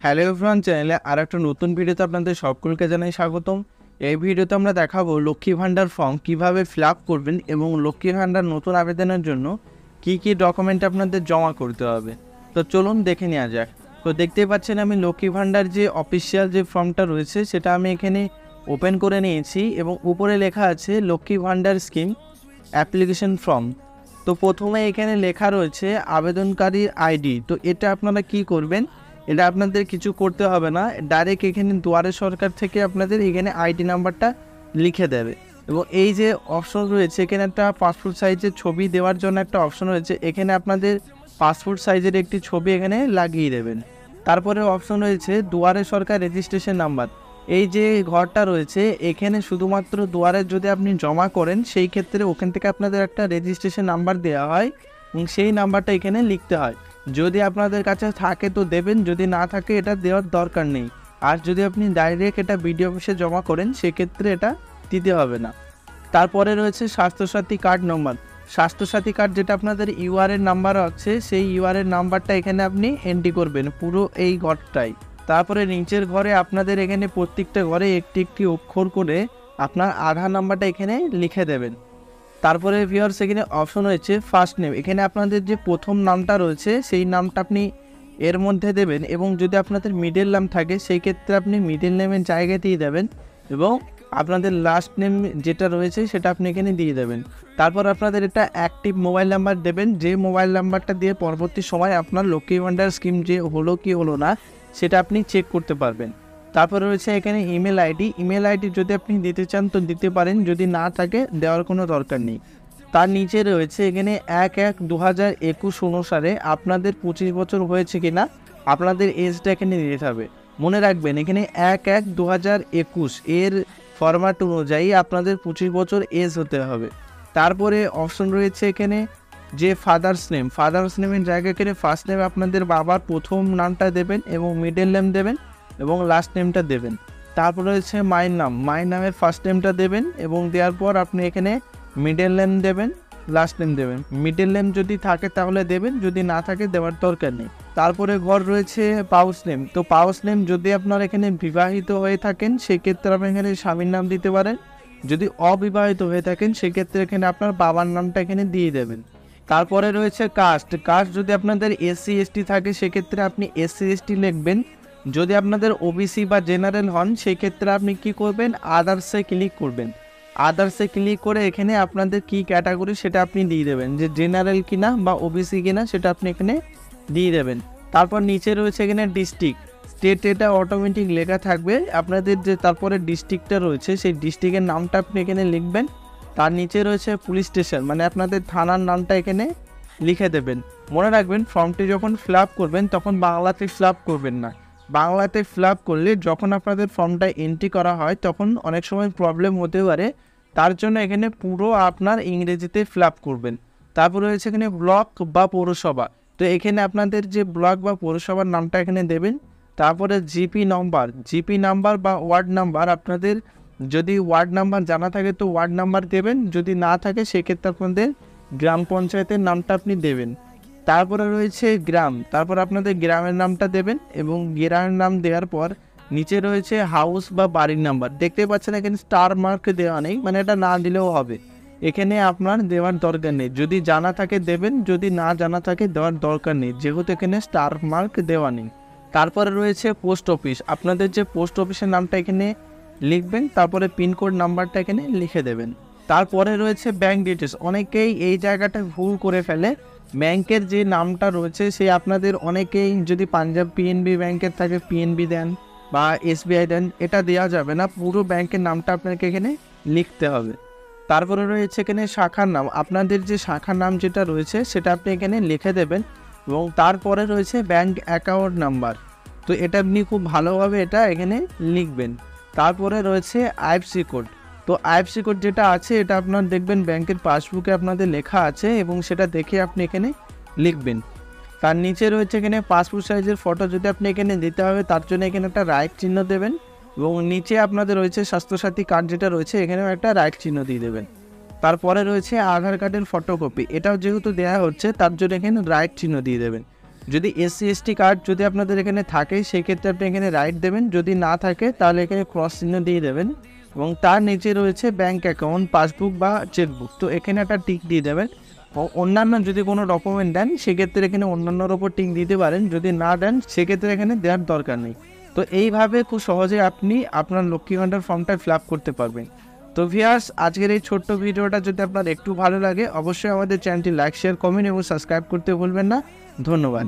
Hello everyone, চ্যানেলে আর একটা নতুন ভিডিওতে আপনাদের সকলকে জানাই স্বাগতম। এই ভিডিওতে আমরা দেখাবো লক্ষ্মী ভাণ্ডার ফর্ম কিভাবে ফিল আপ করবেন এবং লক্ষ্মী ভাণ্ডার নতুন আবেদনের জন্য কি কি ডকুমেন্ট আপনাদের জমা করতে হবে। তো চলুন দেখে নেওয়া যাক। তো দেখতেই পাচ্ছেন আমি লক্ষ্মী ভাণ্ডার যে অফিসিয়াল যে ফর্মটা রয়েছে সেটা আমি এখানে ওপেন করে নিয়েছি এবং উপরে লেখা আছে Lakshmi Bhandar scheme application form. তো প্রথমে এখানে লেখা রয়েছে আবেদনকারীর আইডি। তো এটা আপনারা কি করবেন, এটা আপনাদের কিছু করতে হবে না, ডাইরেক্ট এখানে দুয়ারে সরকার থেকে আপনাদের এখানে আইডি নাম্বারটা লিখে দেবে এবং এই যে অপশন রয়েছে এখানে একটা পাসপোর্ট সাইজের ছবি দেওয়ার জন্য একটা অপশন রয়েছে, এখানে আপনাদের পাসপোর্ট সাইজের একটি ছবি এখানে লাগিয়ে দেবেন। তারপরে অপশন রয়েছে দুয়ারে সরকার রেজিস্ট্রেশন নাম্বার। এই যে ঘরটা রয়েছে এখানে শুধুমাত্র দুয়ারে যদি আপনি জমা করেন সেই ক্ষেত্রে ওখান থেকে আপনাদের একটা রেজিস্ট্রেশন নাম্বার দেওয়া হয় এবং সেই নাম্বারটা এখানে লিখতে হয়। যদি আপনাদের কাছে থাকে তো দেবেন, যদি না থাকে এটা দেওয়ার দরকার নেই। আর যদি আপনি ডাইরেক্ট এটা বিডিও অফিসে জমা করেন সেক্ষেত্রে এটা দিতে হবে না। তারপরে রয়েছে Swasthya Sathi card number. Swasthya Sathi card যেটা আপনাদের ইউআরএর নাম্বার আছে সেই ইউআরএর নাম্বারটা এখানে আপনি এন্ট্রি করবেন পুরো এই ঘরটাই। তারপরে নিচের ঘরে আপনাদের এখানে প্রত্যেকটা ঘরে একটি একটি অক্ষর করে আপনার আধার নাম্বারটা এখানে লিখে দেবেন। তারপরে ভিউয়ার্স এখানে অপশন রয়েছে ফার্স্ট নেম। এখানে আপনাদের যে প্রথম নামটা রয়েছে সেই নামটা আপনি এর মধ্যে দেবেন এবং যদি আপনাদের মিডল নাম থাকে সেই ক্ষেত্রে আপনি মিডল নেমের জায়গাতেই দেবেন এবং আপনাদের লাস্ট নেম যেটা রয়েছে সেটা আপনি এখানে দিয়ে দেবেন। তারপর আপনাদের একটা অ্যাক্টিভ মোবাইল নাম্বার দেবেন, যে মোবাইল নাম্বারটা দিয়ে পরবর্তী সময় আপনার লক্ষ্মী ভাণ্ডার স্কিম যে হলো কি হলো না সেটা আপনি চেক করতে পারবেন। তারপর রয়েছে এখানে ইমেল আইডি। ইমেল আইডি যদি আপনি দিতে চান তো দিতে পারেন, যদি না থাকে দেওয়ার কোনো দরকার নেই। তার নিচে রয়েছে এখানে 1/1/2021 অনুসারে আপনাদের 25 বছর হয়েছে কিনা আপনাদের এজটা এখানে দিতে হবে। মনে রাখবেন এখানে 1/1/2021 এর ফরম্যাট অনুযায়ী আপনাদের 25 বছর এজ হতে হবে। তারপরে অপশন রয়েছে এখানে যে ফাদার্স নেম। ফাদার্স নেমের জায়গায় এখানে ফার্স্ট নেম আপনাদের বাবার প্রথম নামটা দেবেন এবং মিডল নেম দেবেন এবং লাস্ট নেমটা দেবেন। তারপর রয়েছে মায়ের নাম। মায়ের নামের ফার্স্ট নেমটা দেবেন এবং দেওয়ার পর আপনি এখানে মিডল নেম দেবেন, লাস্ট নেম দেবেন। মিডল নেম যদি থাকে তাহলে দেবেন, যদি না থাকে দেওয়ার দরকার নেই। তারপরে ঘর রয়েছে পাউস নেম। তো পাউস নেম যদি আপনার এখানে বিবাহিত হয়ে থাকেন সেক্ষেত্রে আপনি এখানে স্বামীর নাম দিতে পারেন, যদি অবিবাহিত হয়ে থাকেন সেক্ষেত্রে এখানে আপনার বাবার নামটা এখানে দিয়ে দেবেন। তারপরে রয়েছে কাস্ট। কাস্ট যদি আপনাদের এসসি এসটি থাকে সেক্ষেত্রে আপনি এসসি এসটি লিখবেন, যদি আপনাদের ওবিসি বা জেনারেল হন সেই ক্ষেত্রে আপনি কি করবেন, আদার্সে ক্লিক করবেন। আদার্সে ক্লিক করে এখানে আপনাদের কি ক্যাটাগরি সেটা আপনি দিয়ে দেবেন, যে জেনারেল কিনা বা ওবিসি কিনা সেটা আপনি এখানে দিয়ে দেবেন। তারপর নিচে রয়েছে এখানে ডিস্ট্রিক্ট, স্টেট, এটা অটোমেটিক লেখা থাকবে আপনাদের। যে তারপরে ডিস্ট্রিক্টটা রয়েছে সেই ডিস্ট্রিক্টের নামটা আপনি এখানে লিখবেন। তার নিচে রয়েছে পুলিশ স্টেশন, মানে আপনাদের থানার নামটা এখানে লিখে দেবেন। মনে রাখবেন ফর্মটি যখন ফিল আপ করবেন তখন বাংলাতে ফিল আপ করবেন না। বাংলাতে ফিল আপ করলে যখন আপনাদের ফর্মটা এন্ট্রি করা হয় তখন অনেক সময় প্রবলেম হতে পারে, তার জন্য এখানে পুরো আপনার ইংরেজিতে ফিল আপ করবেন। তারপর রয়েছে এখানে ব্লক বা পৌরসভা। তো এখানে আপনাদের যে ব্লক বা পৌরসভার নামটা এখানে দেবেন। তারপরে জিপি নাম্বার বা ওয়ার্ড নাম্বার, আপনাদের যদি ওয়ার্ড নাম্বার জানা থাকে তো ওয়ার্ড নাম্বার দেবেন, যদি না থাকে সেক্ষেত্রে আপনাদের গ্রাম পঞ্চায়েতের নামটা আপনি দেবেন। তারপরে রয়েছে গ্রাম, তারপর আপনাদের গ্রামের নামটা দেবেন এবং গ্রামের নাম দেওয়ার পর নিচে রয়েছে হাউস বা বাড়ির নাম্বার। দেখতে পাচ্ছেন এখানে স্টার মার্ক দেওয়া নেই, মানে এটা না দিলেও হবে, এখানে আপনার দেওয়ার দরকার নেই। যদি জানা থাকে দেবেন, যদি না জানা থাকে দেওয়ার দরকার নেই, যেহেতু এখানে স্টার মার্ক দেওয়া নেই। তারপরে রয়েছে পোস্ট অফিস। আপনাদের যে পোস্ট অফিসের নামটা এখানে লিখবেন, তারপরে পিনকোড নাম্বারটা এখানে লিখে দেবেন। তারপরে রয়েছে ব্যাংক ডিটেলস। অনেকেই এই জায়গাটা ভুল করে ফেলে, ব্যাংকের যে নামটা রয়েছে সেই আপনাদের অনেকেই যদি পাঞ্জাব পিএনবি ব্যাংকের থাকে পিএনবি দেন বা এসবিআই দেন, এটা দেওয়া যাবে না, পুরো ব্যাংকের নামটা আপনাকে এখানে লিখতে হবে। তারপরে রয়েছে এখানে শাখার নাম। আপনাদের যে শাখার নাম যেটা রয়েছে সেটা আপনি এখানে লিখে দেবেন এবং তারপরে রয়েছে ব্যাংক অ্যাকাউন্ট নাম্বার। তো এটা আপনি খুব ভালোভাবে এটা এখানে লিখবেন। তারপরে রয়েছে আইএফএসসি কোড। তো আইএফএসসি কোড যেটা আছে এটা আপনার দেখবেন ব্যাংকের পাসবুকে আপনাদের লেখা আছে এবং সেটা দেখে আপনি এখানে লিখবেন। তার নিচে রয়েছে এখানে পাসপোর্ট সাইজের ফটো, যদি আপনি এখানে দিতে হবে তার জন্য এখানে একটা রাইট চিহ্ন দেবেন এবং নিচে আপনাদের রয়েছে স্বাস্থ্যসাথী কার্ড যেটা রয়েছে এখানেও একটা রাইট চিহ্ন দিয়ে দেবেন। তারপরে রয়েছে আধার কার্ডের ফটোকপি, এটাও যেহেতু দেওয়া হচ্ছে তার জন্য এখানে রাইট চিহ্ন দিয়ে দেবেন। যদি SC/ST কার্ড যদি আপনাদের এখানে থাকে সেক্ষেত্রে আপনি এখানে রাইট দেবেন, যদি না থাকে তাহলে এখানে ক্রস চিহ্ন দিয়ে দেবেন এবং তার নিচে রয়েছে ব্যাঙ্ক অ্যাকাউন্ট, পাসবুক বা চেকবুক, তো এখানে একটা টিক দিয়ে দেবেন। অন্যান্য যদি কোনো ডকুমেন্ট দেন সেক্ষেত্রে এখানে অন্যান্যর ওপর টিক দিতে পারেন, যদি না দেন সেক্ষেত্রে এখানে দেওয়ার দরকার নেই। তো এইভাবে খুব সহজে আপনি আপনার লক্ষ্মী ভাণ্ডার ফর্মটা ফিল আপ করতে পারবেন। তো ভিউয়ার্স, আজকের এই ছোট্ট ভিডিওটা যদি আপনার একটু ভালো লাগে অবশ্যই আমাদের চ্যানেলটি লাইক, শেয়ার, কমেন্ট এবং সাবস্ক্রাইব করতে ভুলবেন না। ধন্যবাদ।